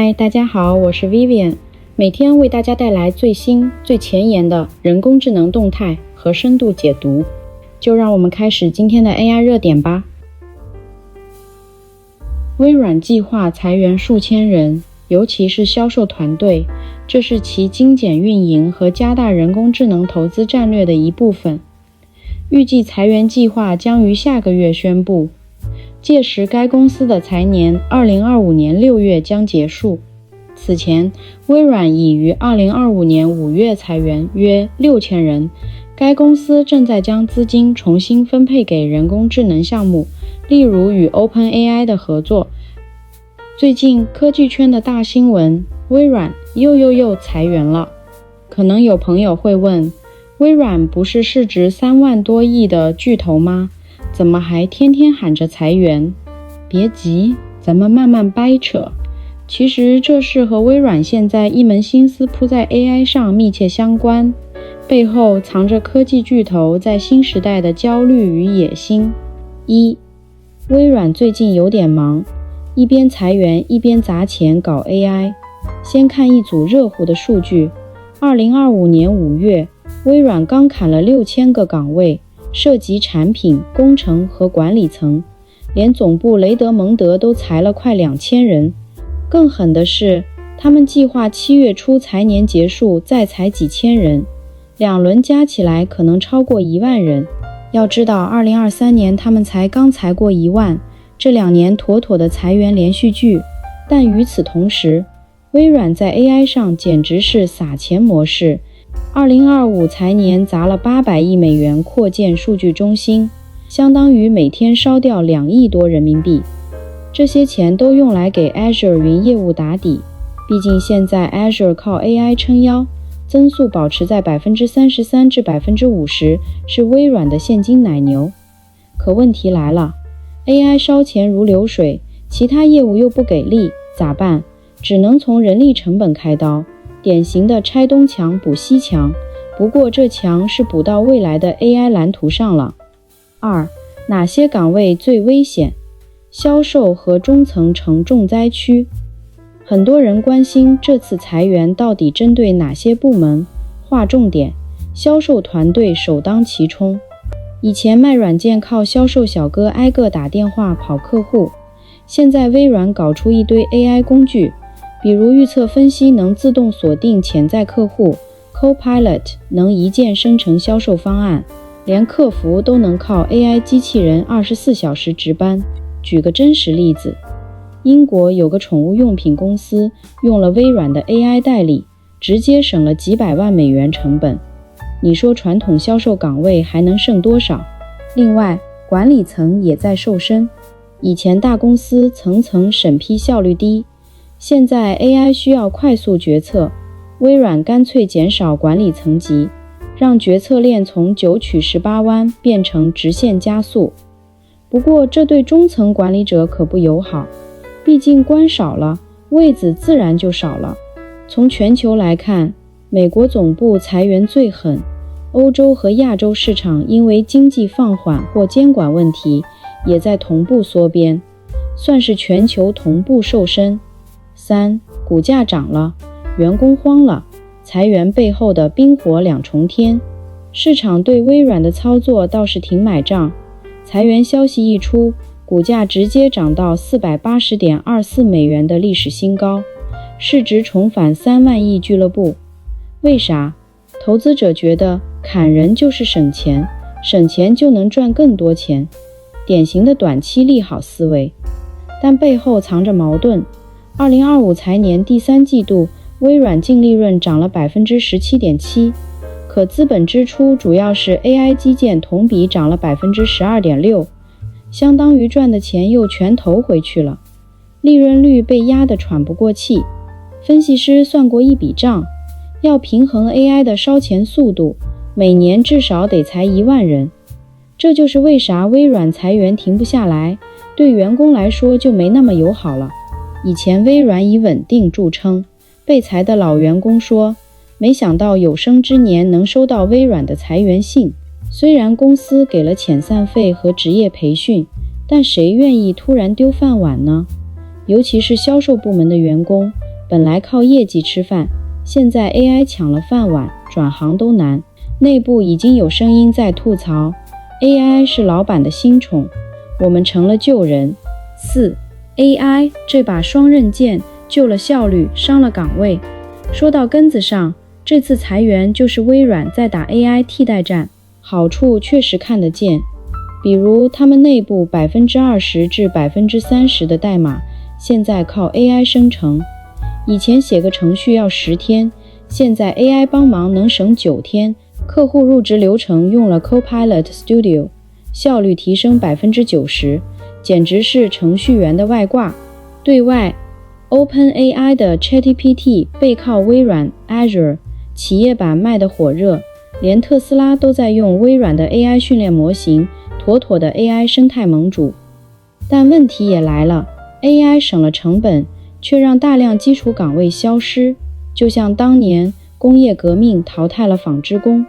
嗨，大家好，我是 Vivian， 每天为大家带来最新最前沿的人工智能动态和深度解读。就让我们开始今天的 AI 热点吧。微软计划裁员数千人，尤其是销售团队，这是其精简运营和加大人工智能投资战略的一部分。预计裁员计划将于下个月宣布，届时该公司的财年2025年6月将结束。此前，微软已于2025年5月裁员约6000人。该公司正在将资金重新分配给人工智能项目，例如与 OpenAI 的合作。最近科技圈的大新闻，微软又裁员了。可能有朋友会问，微软不是市值3万多亿的巨头吗？怎么还天天喊着裁员？别急，咱们慢慢掰扯。其实这是和微软现在一门心思扑在 AI 上密切相关，背后藏着科技巨头在新时代的焦虑与野心。一，微软最近有点忙，一边裁员一边砸钱搞 AI。先看一组热乎的数据，2025年5月，微软刚砍了6000个岗位，涉及产品、工程和管理层，连总部雷德蒙德都裁了快2000人。更狠的是，他们计划7月初财年结束再裁几千人，两轮加起来可能超过1万人。要知道2023年他们才刚裁过1万，这2年妥妥的裁员连续剧。但与此同时，微软在 AI 上简直是撒钱模式，2025财年砸了800亿美元扩建数据中心，相当于每天烧掉2亿多人民币。这些钱都用来给 Azure 云业务打底，毕竟现在 Azure 靠 AI 撑腰，增速保持在 33%至 50%， 是微软的现金奶牛。可问题来了， AI 烧钱如流水，其他业务又不给力，咋办？只能从人力成本开刀，典型的拆东墙补西墙，不过这墙是补到未来的 AI 蓝图上了。2. 哪些岗位最危险？销售和中层成重灾区。很多人关心这次裁员到底针对哪些部门，划重点，销售团队首当其冲。以前卖软件靠销售小哥挨个打电话跑客户，现在微软搞出一堆 AI 工具，比如预测分析能自动锁定潜在客户， Copilot 能一键生成销售方案，连客服都能靠 AI 机器人24小时值班。举个真实例子，英国有个宠物用品公司用了微软的 AI 代理，直接省了几百万美元成本。你说传统销售岗位还能剩多少？另外，管理层也在瘦身。以前大公司层层审批效率低，现在 AI 需要快速决策，微软干脆减少管理层级，让决策链从9曲18弯变成直线加速。不过这对中层管理者可不友好，毕竟官少了，位子自然就少了。从全球来看，美国总部裁员最狠，欧洲和亚洲市场因为经济放缓或监管问题，也在同步缩编，算是全球同步瘦身。3. 股价涨了，员工慌了，裁员背后的冰火两重天。市场对微软的操作倒是挺买账，裁员消息一出，股价直接涨到 480.24 美元的历史新高，市值重返3万亿俱乐部。为啥？投资者觉得砍人就是省钱，省钱就能赚更多钱，典型的短期利好思维。但背后藏着矛盾。2025财年第3季度，微软净利润涨了 17.7%， 可资本支出主要是 AI 基建同比涨了 12.6%， 相当于赚的钱又全投回去了，利润率被压得喘不过气。分析师算过一笔账，要平衡 AI 的烧钱速度，每年至少得裁1万人。这就是为啥微软裁员停不下来，对员工来说就没那么友好了。以前微软以稳定著称，被裁的老员工说，没想到有生之年能收到微软的裁员信。虽然公司给了遣散费和职业培训，但谁愿意突然丢饭碗呢？尤其是销售部门的员工，本来靠业绩吃饭，现在 AI 抢了饭碗，转行都难。内部已经有声音在吐槽 AI 是老板的新宠，我们成了旧人。4. AI 这把双刃剑，救了效率，伤了岗位。说到根子上，这次裁员就是微软在打 AI 替代战，好处确实看得见，比如他们内部20%至30%的代码现在靠 AI 生成，以前写个程序要10天，现在 AI 帮忙能省9天。客户入职流程用了 Copilot Studio， 效率提升90%，简直是程序员的外挂。对外 OpenAI 的 ChatGPT 背靠微软 Azure， 企业版卖得火热，连特斯拉都在用微软的 AI 训练模型，妥妥的 AI 生态盟主。但问题也来了， AI 省了成本，却让大量基础岗位消失，就像当年工业革命淘汰了纺织工，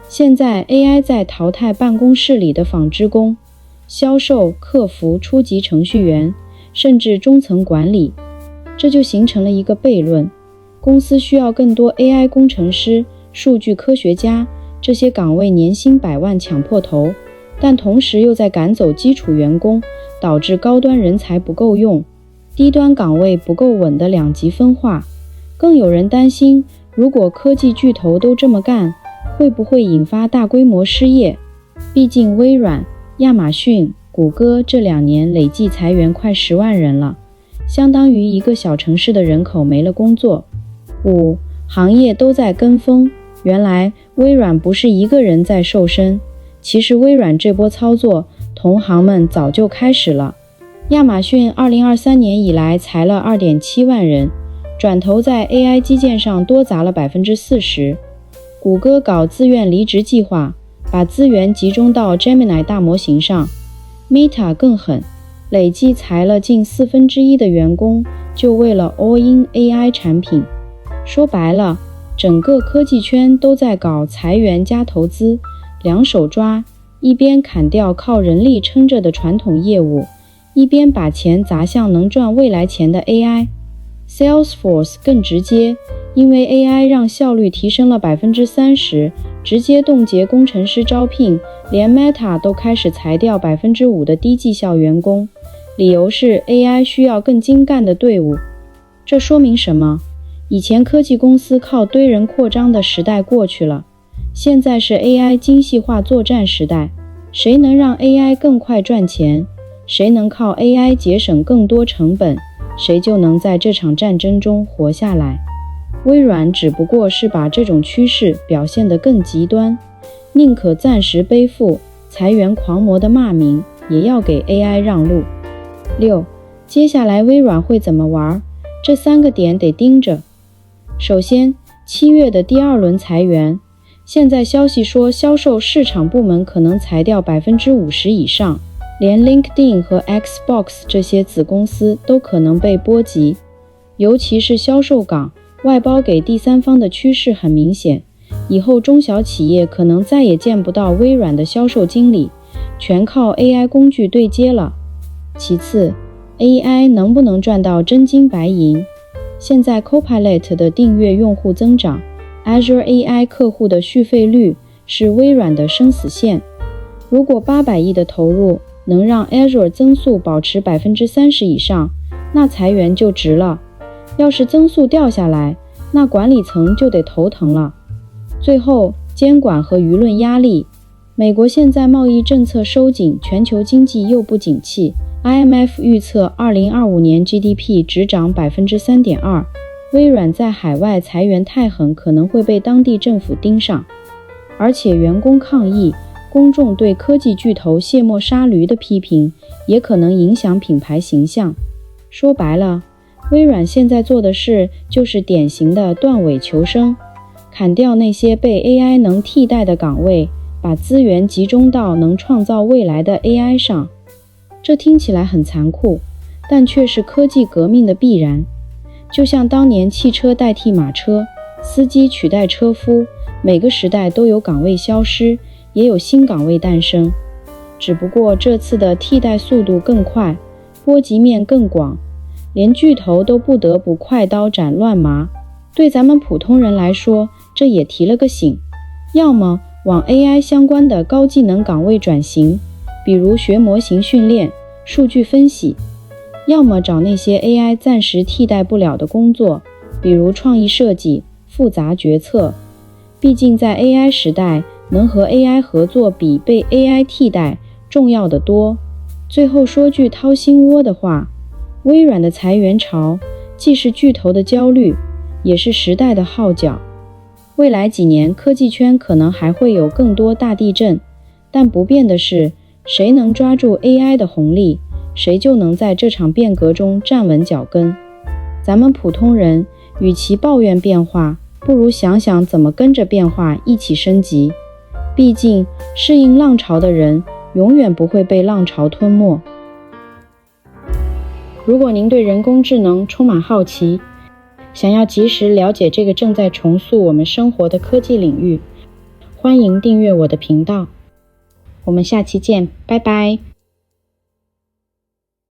现在 AI 在淘汰办公室里的纺织工、销售、客服、初级程序员，甚至中层管理。这就形成了一个悖论，公司需要更多 AI 工程师、数据科学家，这些岗位年薪100万抢破头，但同时又在赶走基础员工，导致高端人才不够用，低端岗位不够稳的两极分化。更有人担心，如果科技巨头都这么干，会不会引发大规模失业？毕竟微软、亚马逊、谷歌这2年累计裁员快10万人了，相当于一个小城市的人口没了工作。5. 行业都在跟风，原来微软不是一个人在瘦身，其实微软这波操作，同行们早就开始了。亚马逊2023年以来裁了 2.7 万人，转头在 AI 基建上多砸了 40%。谷歌搞自愿离职计划，把资源集中到 Gemini 大模型上。Meta 更狠，累计裁了近1/4的员工，就为了 All-in AI 产品。说白了，整个科技圈都在搞裁员加投资，两手抓，一边砍掉靠人力撑着的传统业务，一边把钱砸向能赚未来钱的 AI。Salesforce 更直接，因为 AI 让效率提升了 30%， 直接冻结工程师招聘，连 Meta 都开始裁掉 5% 的低绩效员工，理由是 AI 需要更精干的队伍。这说明什么？以前科技公司靠堆人扩张的时代过去了，现在是 AI 精细化作战时代，谁能让 AI 更快赚钱，谁能靠 AI 节省更多成本，谁就能在这场战争中活下来。微软只不过是把这种趋势表现得更极端，宁可暂时背负裁员狂魔的骂名，也要给 AI 让路。6. 接下来微软会怎么玩？这3个点得盯着。首先，7月的第2轮裁员，现在消息说销售市场部门可能裁掉 50% 以上，连 LinkedIn 和 Xbox 这些子公司都可能被波及。尤其是销售岗外包给第三方的趋势很明显，以后中小企业可能再也见不到微软的销售经理，全靠 AI 工具对接了。其次， AI 能不能赚到真金白银？现在 Copilot 的订阅用户增长， Azure AI 客户的续费率是微软的生死线。如果800亿的投入能让 Azure 增速保持 30% 以上，那裁员就值了。要是增速掉下来，那管理层就得头疼了。最后，监管和舆论压力。美国现在贸易政策收紧，全球经济又不景气， IMF 预测2025年 GDP 只涨 3.2%， 微软在海外裁员太狠，可能会被当地政府盯上。而且员工抗议，公众对科技巨头卸磨杀驴的批评，也可能影响品牌形象。说白了，微软现在做的事就是典型的断尾求生，砍掉那些被 AI 能替代的岗位，把资源集中到能创造未来的 AI 上。这听起来很残酷，但却是科技革命的必然。就像当年汽车代替马车，司机取代车夫，每个时代都有岗位消失，也有新岗位诞生。只不过这次的替代速度更快，波及面更广，连巨头都不得不快刀斩乱麻。对咱们普通人来说，这也提了个醒，要么往 AI 相关的高技能岗位转型，比如学模型训练、数据分析，要么找那些 AI 暂时替代不了的工作，比如创意设计、复杂决策。毕竟在 AI 时代，能和 AI 合作比被 AI 替代重要得多。最后说句掏心窝的话，微软的裁员潮既是巨头的焦虑，也是时代的号角。未来几年科技圈可能还会有更多大地震，但不变的是，谁能抓住 AI 的红利，谁就能在这场变革中站稳脚跟。咱们普通人与其抱怨变化，不如想想怎么跟着变化一起升级。毕竟适应浪潮的人永远不会被浪潮吞没。如果您对人工智能充满好奇，想要及时了解这个正在重塑我们生活的科技领域，欢迎订阅我的频道。我们下期见，拜拜。